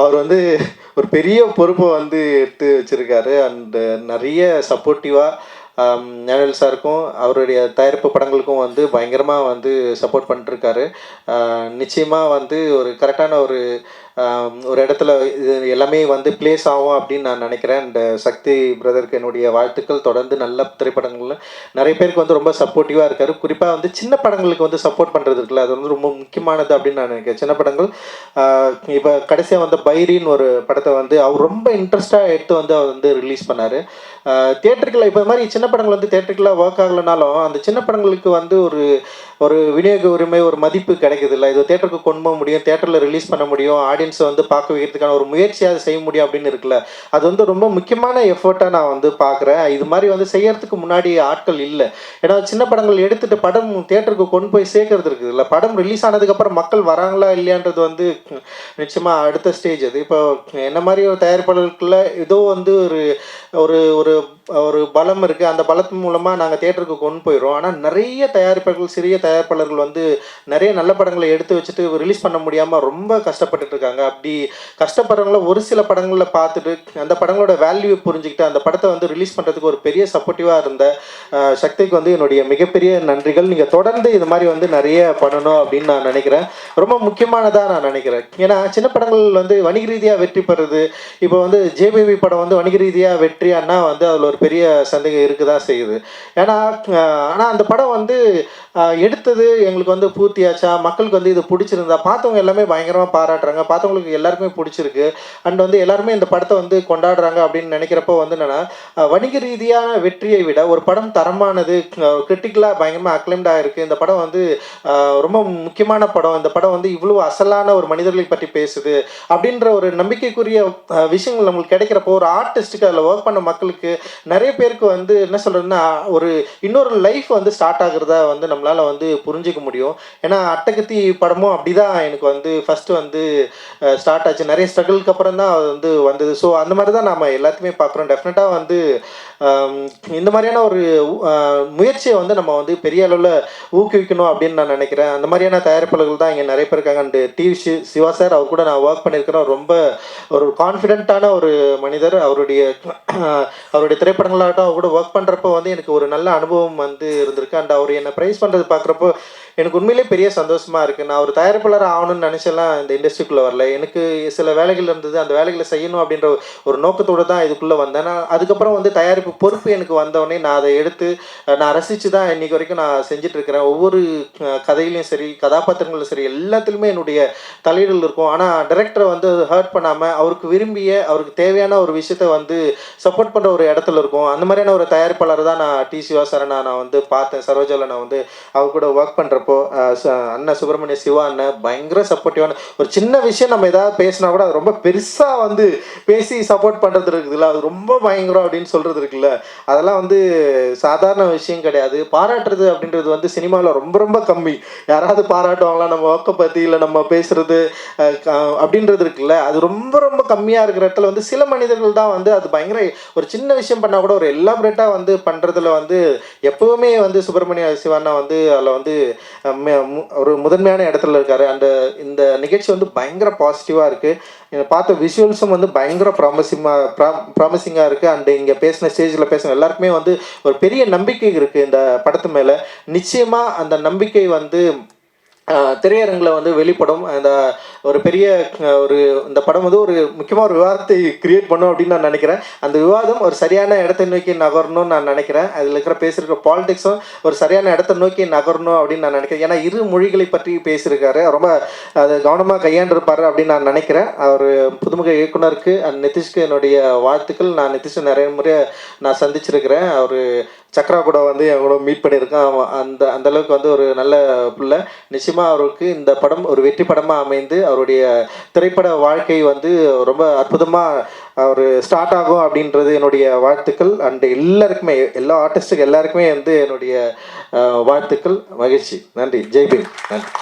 அவர் வந்து ஒரு பெரிய பொறுப்பை வந்து எடுத்து வச்சுருக்காரு. அண்டு நிறைய சப்போர்ட்டிவாக ஞானவேல் சாருக்கும் அவருடைய தயாரிப்பு படங்களுக்கும் வந்து பயங்கரமாக வந்து சப்போர்ட் பண்ணிட்டுருக்காரு. நிச்சயமாக வந்து ஒரு கரெக்டான ஒரு இடத்துல இது எல்லாமே வந்து ப்ளேஸ் ஆகும் அப்படின்னு நான் நினைக்கிறேன். அண்ட் சக்தி பிரதருக்கு என்னுடைய வாழ்த்துக்கள். தொடர்ந்து நல்ல திரைப்படங்கள்ல நிறைய பேருக்கு வந்து ரொம்ப சப்போர்ட்டிவாக இருக்கார். குறிப்பாக வந்து சின்ன படங்களுக்கு வந்து சப்போர்ட் பண்ணுறது இருக்குல்ல, அது வந்து ரொம்ப முக்கியமானது அப்படின்னு நான் நினைக்கிறேன். சின்ன படங்கள் இப்போ கடைசியாக வந்த பைரின்னு ஒரு படத்தை வந்து அவர் ரொம்ப இன்ட்ரெஸ்டாக எடுத்து வந்து அவர் வந்து ரிலீஸ் பண்ணார். தியேட்டருக்குள்ள இப்போ மாதிரி சின்ன படங்கள் வந்து தியேட்டருக்குள்ள ஒர்க் ஆகலைனாலும் அந்த சின்ன படங்களுக்கு வந்து ஒரு ஒரு விநியோக உரிமை, ஒரு மதிப்பு கிடைக்குது இல்லை. இது தியேட்டருக்கு கொண்டு போக முடியும், தியேட்டரில் ரிலீஸ் பண்ண முடியும், ஆடியன்ஸை வந்து பார்க்க வைக்கிறதுக்கான ஒரு முயற்சியாக செய்ய முடியும் அப்படின்னு இருக்குல்ல. அது வந்து ரொம்ப முக்கியமான எஃபர்ட்டாக நான் வந்து பார்க்குறேன். இது மாதிரி வந்து செய்யறதுக்கு முன்னாடி ஆட்கள் இல்லை. ஏன்னா சின்ன படங்கள் எடுத்துகிட்டு படம் தியேட்டருக்கு கொண்டு போய் சேர்க்கறது இருக்குது இல்லை. படம் ரிலீஸ் ஆனதுக்கப்புறம் மக்கள் வராங்களா இல்லையான்றது வந்து நிச்சயமாக அடுத்த ஸ்டேஜ். அது இப்போ என்ன மாதிரி ஒரு தயாரிப்பாளர்களுக்குள்ள ஏதோ வந்து ஒரு ஒரு ஒரு ஒரு பலம் இருக்குது. அந்த பலத்தின் மூலமாக நாங்கள் தியேட்டருக்கு கொண்டு போயிடுறோம். ஆனால் நிறைய தயாரிப்பாளர்கள், சிறிய தயாரிப்பாளர்கள் வந்து நிறைய நல்ல படங்களை எடுத்து வச்சுட்டு ரிலீஸ் பண்ண முடியாமல் ரொம்ப கஷ்டப்பட்டுட்டு இருக்காங்க. அப்படி கஷ்டப்படுறவங்கள ஒரு சில படங்களில் பார்த்துட்டு அந்த படங்களோட வேல்யூ புரிஞ்சுக்கிட்டு அந்த படத்தை வந்து ரிலீஸ் பண்ணுறதுக்கு ஒரு பெரிய சப்போர்ட்டிவாக இருந்த சக்திக்கு வந்து என்னுடைய மிகப்பெரிய நன்றிகள். நீங்கள் தொடர்ந்து இது மாதிரி வந்து நிறைய பண்ணணும் அப்படின்னு நான் நினைக்கிறேன். ரொம்ப முக்கியமானதாக நான் நினைக்கிறேன். ஏன்னா சின்ன படங்கள் வந்து வணிக ரீதியாக வெற்றி பெறுறது. இப்போ வந்து ஜேபிபி படம் வந்து வணிக ரீதியாக வெற்றியானா வந்து அதில் ஒரு பெரிய சந்தேகம் இருக்குதான் செய்யுது. ஏன்னா ஆனால் அந்த படம் வந்து எடுத்தது எங்களுக்கு வந்து பூர்த்தியாச்சா, மக்களுக்கு வந்து இது பிடிச்சிருந்தா, பார்த்தவங்க எல்லாமே பயங்கரமாக பாராட்டுறாங்க, பார்த்தவங்களுக்கு எல்லாருக்குமே பிடிச்சிருக்கு. அண்ட் வந்து எல்லாருமே இந்த படத்தை வந்து கொண்டாடுறாங்க அப்படின்னு நினைக்கிறப்போ வந்து என்னென்னா, வணிக ரீதியான வெற்றியை விட ஒரு படம் தரமானது, கிரிட்டிக்கலாக பயங்கரமாக அக்ளைம்டாக இருக்குது, இந்த படம் வந்து ரொம்ப முக்கியமான படம், இந்த படம் வந்து இவ்வளோ அசலான ஒரு மனிதர்களை பற்றி பேசுது அப்படின்ற ஒரு நம்பிக்கைக்குரிய விஷயங்கள் நம்மளுக்கு கிடைக்கிறப்போ ஒரு ஆர்டிஸ்ட்டுக்கு அதில் ஒர்க் பண்ண மக்களுக்கு நிறைய பேருக்கு வந்து என்ன சொல்கிறதுன்னா ஒரு இன்னொரு லைஃப் வந்து ஸ்டார்ட் ஆகுறதா வந்து நம்மளால் வந்து புரிஞ்சிக்க முடியும். ஏன்னா அட்டகத்தி படமும் அப்படி தான் எனக்கு வந்து ஃபஸ்ட்டு வந்து ஸ்டார்ட் ஆச்சு. நிறைய ஸ்ட்ரகிளுக்கு அப்புறம் தான் அது வந்து வந்தது. ஸோ அந்த மாதிரி தான் நம்ம எல்லாத்தையுமே பார்க்குறோம். டெஃபினட்டாக வந்து இந்த மாதிரியான ஒரு முயற்சியை வந்து நம்ம வந்து பெரிய அளவில் ஊக்குவிக்கணும் அப்படின்னு நான் நினைக்கிறேன். அந்த மாதிரியான தயாரிப்பாளர்கள் தான் இங்கே நிறைய பேர் இருக்காங்க. அண்டு சிவா சார், அவர் கூட நான் ஒர்க் பண்ணியிருக்கிறேன். ரொம்ப ஒரு கான்ஃபிடென்ட்டான ஒரு மனிதர். அவருடைய திரைப்படங்களாகட்டும் அவர் கூட ஒர்க் பண்ணுறப்போ வந்து எனக்கு ஒரு நல்ல அனுபவம் வந்து இருந்திருக்கு. அண்ட் அவர் என்னை ப்ரைஸ் பண்ணுறது பார்க்குறப்போ எனக்கு உண்மையிலே பெரிய சந்தோஷமாக இருக்குது. நான் ஒரு தயாரிப்பாளர் ஆகணும்னு நினச்செல்லாம் இந்த இண்டஸ்ட்ரிக்குள்ளே வரல. எனக்கு சில வேலைகள் இருந்தது, அந்த வேலைகளை செய்யணும் அப்படின்ற ஒரு நோக்கத்தோடு தான் இதுக்குள்ளே வந்தேன். நான் அதுக்கப்புறம் வந்து தயாரிப்பு பொறுப்பு எனக்கு வந்தவொடனே நான் அதை எடுத்து நான் ரசித்து தான் இன்றைக்கி வரைக்கும் நான் செஞ்சிட்ருக்கிறேன். ஒவ்வொரு கதையிலையும் சரி, கதாபாத்திரங்களும் சரி, எல்லாத்துலேயுமே என்னுடைய தலையீடுகள் இருக்கும். ஆனால் டைரக்டரை வந்து ஹர்ட் பண்ணாமல் அவருக்கு விரும்பிய, அவருக்கு தேவையான ஒரு விஷயத்தை வந்து சப்போர்ட் பண்ணுற ஒரு இடத்துல இருக்கும். அந்த மாதிரியான ஒரு தயாரிப்பாளர் தான் நான் சிவா சாரை நான் வந்து பார்த்தேன். சரோஜாவில் நான் வந்து அவர் கூட ஒர்க் பண்ணுறப்போ அண்ணன் சுப்பிரமணிய சிவா அண்ணன் பயங்கர சப்போர்ட்டிவான ஒரு சின்ன விஷயம் நம்ம ஏதாவது பேசினா கூட அது ரொம்ப பெருசாக வந்து பேசி சப்போர்ட் பண்ணுறது இருக்குதுல்ல, அது ரொம்ப பயங்கரம் அப்படின்னு சொல்கிறது இருக்குல்ல, அதெல்லாம் வந்து சாதாரண விஷயம் கிடையாது. பாராட்டுறது அப்படின்றது வந்து சினிமாவில் ரொம்ப ரொம்ப கம்மி. யாராவது பாராட்டுவாங்களா நம்ம ஒர்க்கை பற்றி, இல்லை நம்ம பேசுகிறது அப்படின்றது இருக்குல்ல, அது ரொம்ப ரொம்ப கம்மியாக இருக்கிற இடத்துல வந்து சில மனிதர்கள் தான் வந்து அது பயங்கர ஒரு சின்ன விஷயம் பண்ணால் கூட ஒரு எலாபரேட்டாக வந்து பண்ணுறதுல வந்து எப்போவுமே வந்து சுப்பிரமணிய சிவானா வந்து அதில் வந்து ஒரு முதன்மையான இடத்துல இருக்காரு. இந்த நிகழ்ச்சி வந்து பயங்கர பாசிட்டிவாக இருக்குது. பார்த்த விஷுவல்ஸும் வந்து பயங்கர ப்ராமிசிங்காக இருக்குது. அண்டு இங்கே பேசின ஸ்டேஜில் பேசின எல்லாருக்குமே வந்து ஒரு பெரிய நம்பிக்கை இருக்குது இந்த படத்து மேலே. நிச்சயமாக அந்த நம்பிக்கை வந்து திரையரங்கில் வந்து வெளிப்படும். அந்த ஒரு பெரிய இந்த படம் வந்து ஒரு முக்கியமாக ஒரு விவாதத்தை கிரியேட் பண்ணும் அப்படின்னு நான் நினைக்கிறேன். அந்த விவாதம் ஒரு சரியான இடத்தை நோக்கி நகரணும்னு நான் நினைக்கிறேன். அதில் இருக்கிற பேசியிருக்க பாலிடிக்ஸும் ஒரு சரியான இடத்தை நோக்கி நகரணும் அப்படின்னு நான் நினைக்கிறேன். ஏன்னா இரு மொழிகளை பற்றி பேசியிருக்காரு, ரொம்ப அது கவனமாக கையாண்டிருப்பார் அப்படின்னு நான் நினைக்கிறேன். அவர் புதுமுக இயக்குனருக்கு நிதிஷ்க்கு என்னுடைய வாழ்த்துக்கள். நான் நிதிஷை நிறைய முறை நான் சந்திச்சிருக்கிறேன். அவர் சக்ரா கூட வந்து என் கூட மீட் பண்ணியிருக்கேன். அந்தளவுக்கு வந்து ஒரு நல்ல பிள்ளை. நிச்சயமாக அவருக்கு இந்த படம் ஒரு வெற்றி படமாக அமைந்து அவருடைய திரைப்பட வாழ்க்கை வந்து ரொம்ப அற்புதமாக அவர் ஸ்டார்ட் ஆகும் அப்படின்றது என்னுடைய வாழ்த்துக்கள். அண்டு எல்லாருக்குமே, எல்லா ஆர்டிஸ்ட்டுக்கு எல்லாருக்குமே வந்து என்னுடைய வாழ்த்துக்கள். மகிழ்ச்சி. நன்றி. ஜெய்பீம். நன்றி.